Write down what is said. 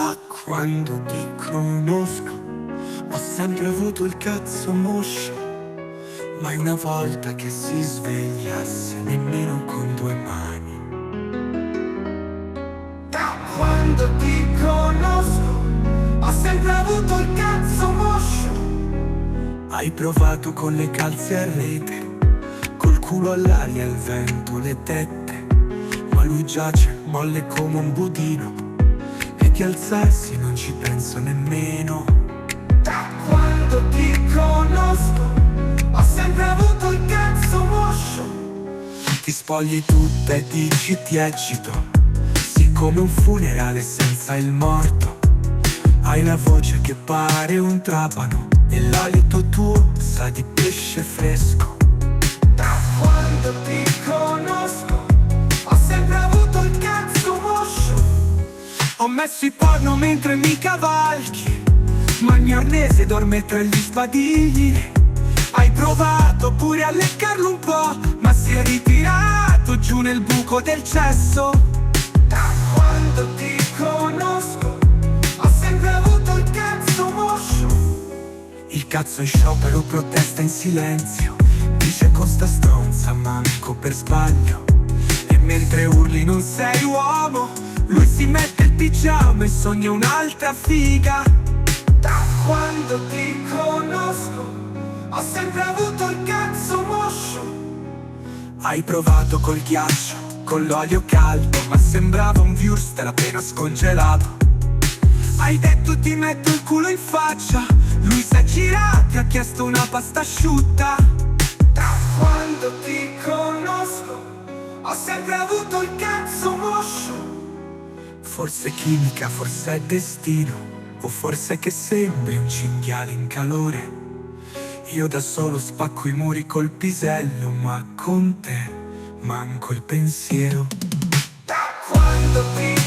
Da quando ti conosco ho sempre avuto il cazzo moscio. Mai una volta che si svegliasse nemmeno con due mani. Da quando ti conosco ho sempre avuto il cazzo moscio. Hai provato con le calze a rete, col culo all'aria, il vento, le tette. Ma lui giace molle come un budino, e di alzarsi non ci penso nemmeno. Da quando ti conosco ho sempre avuto il cazzo moscio. Ti spogli tutta e dici ti eccito, sì, come un funerale senza il morto. Hai la voce che pare un trapano e l'alito tuo sa di pesce fresco. Da quando ti conosco ho sempre avuto il cazzo moscio. Ho messo il porno mentre mi cavalchi, ma il mio arnese dorme tra gli sbadigli. Hai provato pure a leccarlo un po', ma si è ritirato giù nel buco del cesso. Da quando ti conosco ho sempre avuto il cazzo moscio. Il cazzo in sciopero protesta in silenzio, dice con sta stronza manco per sbaglio. E mentre urli non sei uomo, lui si mette il pigiama e sogna un'altra figa. Da quando ti conosco ho sempre avuto il cazzo moscio. Hai provato col ghiaccio, con l'olio caldo, ma sembrava un würstel appena scongelato. Hai detto ti metto il culo in faccia, lui si è girato e ha chiesto una pasta asciutta. Da quando ti conosco ho sempre avuto il cazzo moscio. Forse chimica, forse è destino, o forse che sembri un cinghiale in calore. Io da solo spacco i muri col pisello, ma con te manco il pensiero. Da quando ti